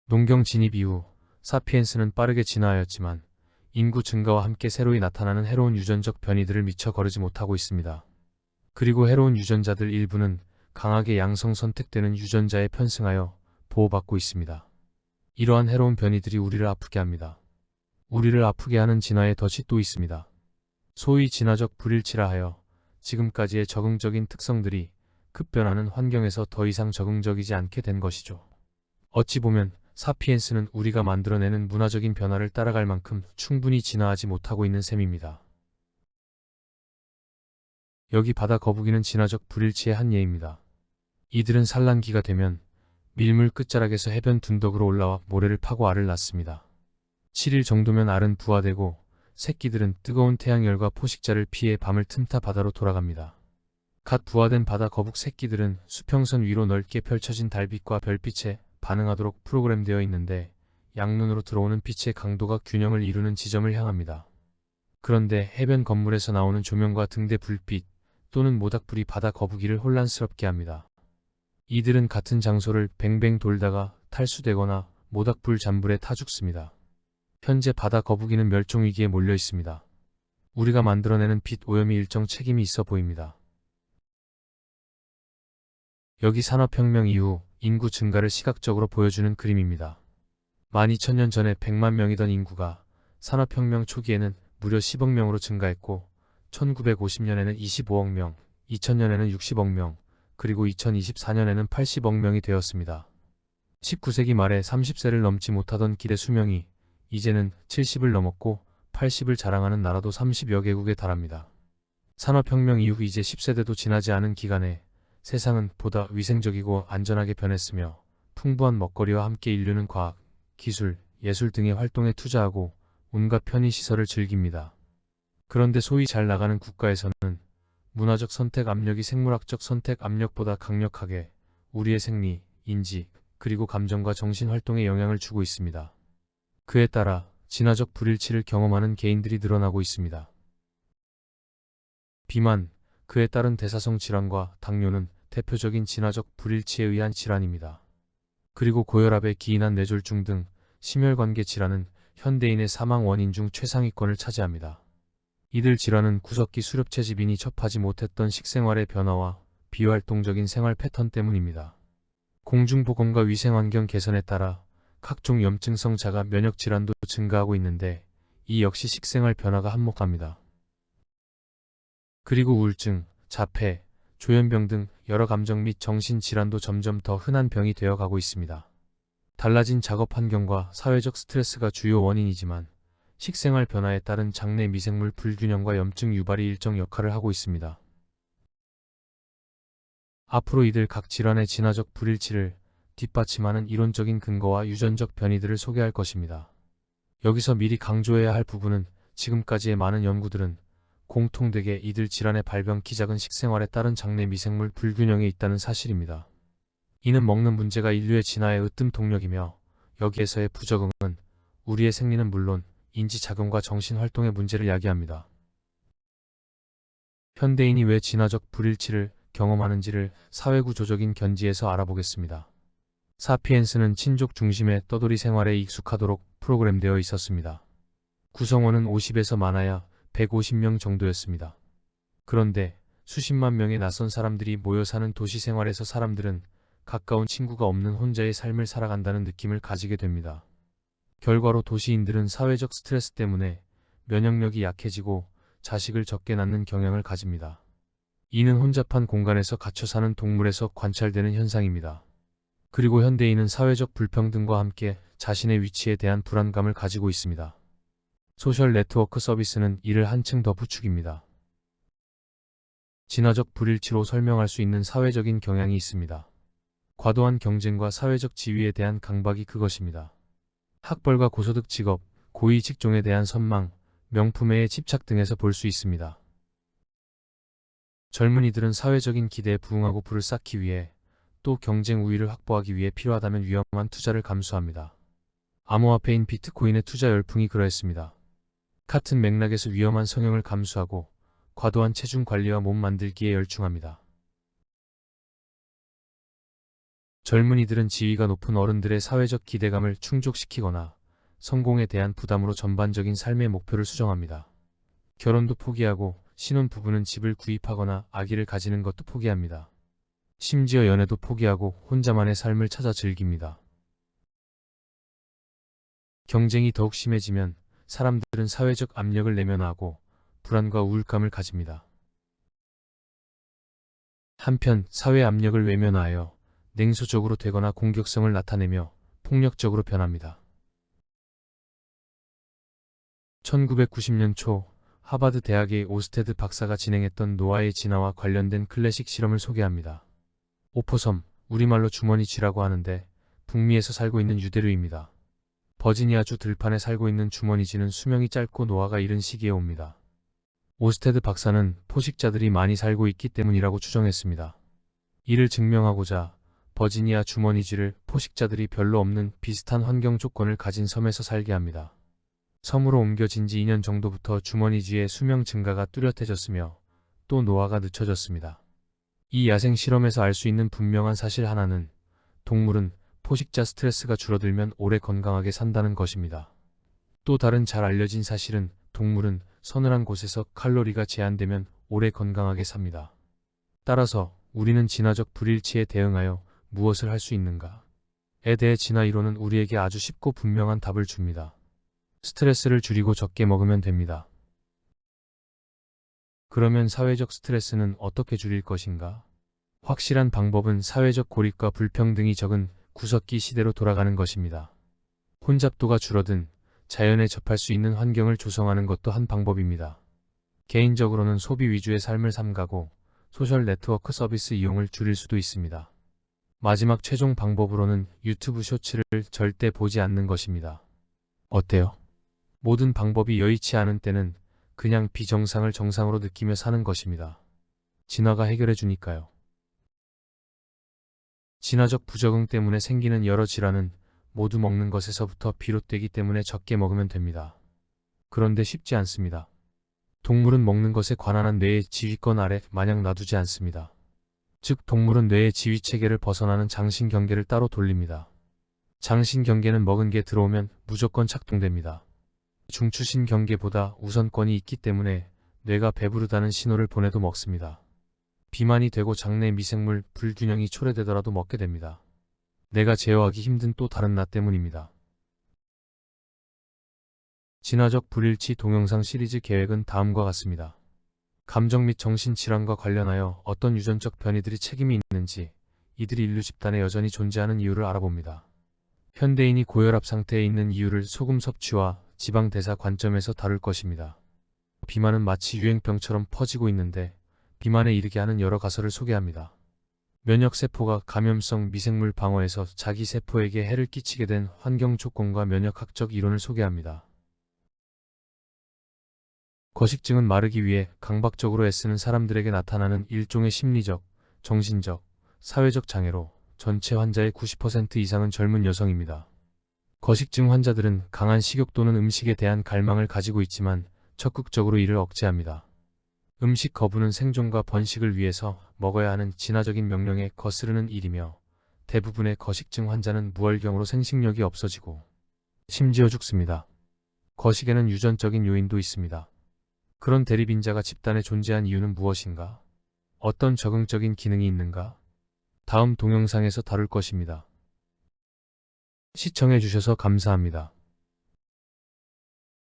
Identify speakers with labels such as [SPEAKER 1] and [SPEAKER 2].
[SPEAKER 1] 농경 진입 이후 사피엔스는 빠르게 진화하였지만 인구 증가와 함께 새로이 나타나는 해로운 유전적 변이들을 미처 거르지 못하고 있습니다. 그리고 해로운 유전자들 일부는 강하게 양성 선택되는 유전자에 편승하여 보호받고 있습니다. 이러한 해로운 변이들이 우리를 아프게 합니다. 우리를 아프게 하는 진화의 덫이 또 있습니다. 소위 진화적 불일치라 하여 지금까지의 적응적인 특성들이 급변하는 환경에서 더 이상 적응적이지 않게 된 것이죠. 어찌 보면 사피엔스는 우리가 만들어내는 문화적인 변화를 따라갈 만큼 충분히 진화하지 못하고 있는 셈입니다. 여기 바다 거북이는 진화적 불일치의 한 예입니다. 이들은 산란기가 되면 밀물 끝자락에서 해변 둔덕으로 올라와 모래를 파고 알을 낳습니다. 7일 정도면 알은 부화되고 새끼들은 뜨거운 태양열과 포식자를 피해 밤을 틈타 바다로 돌아갑니다. 갓 부화된 바다 거북 새끼들은 수평선 위로 넓게 펼쳐진 달빛과 별빛에 반응하도록 프로그램되어 있는데 양눈으로 들어오는 빛의 강도가 균형을 이루는 지점을 향합니다. 그런데 해변 건물에서 나오는 조명과 등대 불빛 또는 모닥불이 바다 거북이를 혼란스럽게 합니다. 이들은 같은 장소를 뱅뱅 돌다가 탈수되거나 모닥불 잔불에 타 죽습니다. 현재 바다 거북이는 멸종위기에 몰려 있습니다. 우리가 만들어내는 빛 오염이 일정 책임이 있어 보입니다. 여기 산업혁명 이후 인구 증가를 시각적으로 보여주는 그림입니다. 12,000년 전에 100만 명이던 인구가 산업혁명 초기에는 무려 10억 명으로 증가했고 1950년에는 25억 명, 2000년에는 60억 명, 그리고 2024년에는 80억 명이 되었습니다. 19세기 말에 30세를 넘지 못하던 기대 수명이 이제는 70을 넘었고 80을 자랑하는 나라도 30여 개국에 달합니다. 산업혁명 이후 이제 10세대도 지나지 않은 기간에 세상은 보다 위생적이고 안전하게 변했으며 풍부한 먹거리와 함께 인류는 과학, 기술, 예술 등의 활동에 투자하고 온갖 편의시설을 즐깁니다. 그런데 소위 잘 나가는 국가에서는 문화적 선택 압력이 생물학적 선택 압력보다 강력하게 우리의 생리, 인지, 그리고 감정과 정신 활동에 영향을 주고 있습니다. 그에 따라 진화적 불일치를 경험하는 개인들이 늘어나고 있습니다. 비만, 그에 따른 대사성 질환과 당뇨는 대표적인 진화적 불일치에 의한 질환입니다. 그리고 고혈압에 기인한 뇌졸중 등 심혈관계 질환은 현대인의 사망 원인 중 최상위권을 차지합니다. 이들 질환은 구석기 수렵채집인이 접하지 못했던 식생활의 변화와 비활동적인 생활 패턴 때문입니다. 공중보건과 위생환경 개선에 따라 각종 염증성 자가 면역 질환도 증가하고 있는데 이 역시 식생활 변화가 한몫합니다. 그리고 우울증, 자폐, 조현병 등 여러 감정 및 정신 질환도 점점 더 흔한 병이 되어 가고 있습니다. 달라진 작업 환경과 사회적 스트레스가 주요 원인이지만 식생활 변화에 따른 장내 미생물 불균형과 염증 유발이 일정 역할을 하고 있습니다. 앞으로 이들 각 질환의 진화적 불일치를 뒷받침하는 이론적인 근거와 유전적 변이들을 소개할 것입니다. 여기서 미리 강조해야 할 부분은 지금까지의 많은 연구들은 공통되게 이들 질환의 발병 키 작은 식생활에 따른 장내 미생물 불균형에 있다는 사실입니다. 이는 먹는 문제가 인류의 진화의 으뜸 동력이며 여기에서의 부적응은 우리의 생리는 물론 인지작용과 정신활동의 문제를 야기합니다. 현대인이 왜 진화적 불일치를 경험하는지를 사회구조적인 견지에서 알아보겠습니다. 사피엔스는 친족 중심의 떠돌이 생활에 익숙하도록 프로그램되어 있었습니다. 구성원은 50에서 많아야 150명 정도였습니다. 그런데 수십만 명의 낯선 사람들이 모여 사는 도시 생활에서 사람들은 가까운 친구가 없는 혼자의 삶을 살아간다는 느낌을 가지게 됩니다. 결과로 도시인들은 사회적 스트레스 때문에 면역력이 약해지고 자식을 적게 낳는 경향을 가집니다. 이는 혼잡한 공간에서 갇혀 사는 동물에서 관찰되는 현상입니다. 그리고 현대인은 사회적 불평등과 함께 자신의 위치에 대한 불안감을 가지고 있습니다. 소셜 네트워크 서비스는 이를 한층 더 부추깁니다. 진화적 불일치로 설명할 수 있는 사회적인 경향이 있습니다. 과도한 경쟁과 사회적 지위에 대한 강박이 그것입니다. 학벌과 고소득 직업, 고위 직종에 대한 선망, 명품에 집착 등에서 볼 수 있습니다. 젊은이들은 사회적인 기대에 부응하고 부를 쌓기 위해 또 경쟁 우위를 확보하기 위해 필요하다면 위험한 투자를 감수합니다. 암호화폐인 비트코인의 투자 열풍이 그러했습니다. 같은 맥락에서 위험한 성형을 감수하고 과도한 체중 관리와 몸 만들기에 열중합니다. 젊은이들은 지위가 높은 어른들의 사회적 기대감을 충족시키거나 성공에 대한 부담으로 전반적인 삶의 목표를 수정합니다. 결혼도 포기하고 신혼부부는 집을 구입하거나 아기를 가지는 것도 포기합니다. 심지어 연애도 포기하고 혼자만의 삶을 찾아 즐깁니다. 경쟁이 더욱 심해지면 사람들은 사회적 압력을 내면하고 불안과 우울감을 가집니다. 한편 사회 압력을 외면하여 냉소적으로 되거나 공격성을 나타내며 폭력적으로 변합니다. 1990년 초 하버드 대학의 오스테드 박사가 진행했던 노화의 진화와 관련된 클래식 실험을 소개합니다. 오포섬, 우리말로 주머니 쥐라고 하는데 북미에서 살고 있는 유대류입니다. 버지니아주 들판에 살고 있는 주머니쥐는 수명이 짧고 노화가 이른 시기에 옵니다. 오스테드 박사는 포식자들이 많이 살고 있기 때문이라고 추정했습니다. 이를 증명하고자 버지니아 주머니쥐를 포식자들이 별로 없는 비슷한 환경 조건을 가진 섬에서 살게 합니다. 섬으로 옮겨진 지 2년 정도부터 주머니쥐의 수명 증가가 뚜렷해졌으며 또 노화가 늦춰졌습니다. 이 야생 실험에서 알 수 있는 분명한 사실 하나는 동물은 포식자 스트레스가 줄어들면 오래 건강하게 산다는 것입니다. 또 다른 잘 알려진 사실은 동물은 서늘한 곳에서 칼로리가 제한되면 오래 건강하게 삽니다. 따라서 우리는 진화적 불일치에 대응하여 무엇을 할 수 있는가에 대해 진화 이론은 우리에게 아주 쉽고 분명한 답을 줍니다. 스트레스를 줄이고 적게 먹으면 됩니다. 그러면 사회적 스트레스는 어떻게 줄일 것인가? 확실한 방법은 사회적 고립과 불평등이 적은 구석기 시대로 돌아가는 것입니다. 혼잡도가 줄어든 자연에 접할 수 있는 환경을 조성하는 것도 한 방법입니다. 개인적으로는 소비 위주의 삶을 삼가고 소셜 네트워크 서비스 이용을 줄일 수도 있습니다. 마지막 최종 방법으로는 유튜브 쇼츠를 절대 보지 않는 것입니다. 어때요? 모든 방법이 여의치 않은 때는 그냥 비정상을 정상으로 느끼며 사는 것입니다. 진화가 해결해 주니까요. 진화적 부적응 때문에 생기는 여러 질환은 모두 먹는 것에서부터 비롯되기 때문에 적게 먹으면 됩니다. 그런데 쉽지 않습니다. 동물은 먹는 것에 관한한 뇌의 지휘권 아래 마냥 놔두지 않습니다. 즉 동물은 뇌의 지휘체계를 벗어나는 장신경계를 따로 돌립니다. 장신경계는 먹은 게 들어오면 무조건 작동됩니다. 중추신경계보다 우선권이 있기 때문에 뇌가 배부르다는 신호를 보내도 먹습니다. 비만이 되고 장내 미생물 불균형이 초래되더라도 먹게 됩니다. 내가 제어하기 힘든 또 다른 나 때문입니다. 진화적 불일치 동영상 시리즈 계획은 다음과 같습니다. 감정 및 정신질환과 관련하여 어떤 유전적 변이들이 책임이 있는지, 이들이 인류 집단에 여전히 존재하는 이유를 알아봅니다. 현대인이 고혈압 상태에 있는 이유를 소금 섭취와 지방 대사 관점에서 다룰 것입니다. 비만은 마치 유행병처럼 퍼지고 있는데 비만에 이르게 하는 여러 가설을 소개합니다. 면역세포가 감염성 미생물 방어에서 자기 세포에게 해를 끼치게 된 환경 조건과 면역학적 이론을 소개합니다. 거식증은 마르기 위해 강박적으로 애쓰는 사람들에게 나타나는 일종의 심리적, 정신적, 사회적 장애로 전체 환자의 90% 이상은 젊은 여성입니다. 거식증 환자들은 강한 식욕 또는 음식에 대한 갈망을 가지고 있지만 적극적으로 이를 억제합니다. 음식 거부는 생존과 번식을 위해서 먹어야 하는 진화적인 명령에 거스르는 일이며 대부분의 거식증 환자는 무월경으로 생식력이 없어지고 심지어 죽습니다. 거식에는 유전적인 요인도 있습니다. 그런 대립인자가 집단에 존재한 이유는 무엇인가? 어떤 적응적인 기능이 있는가? 다음 동영상에서 다룰 것입니다. 시청해주셔서 감사합니다.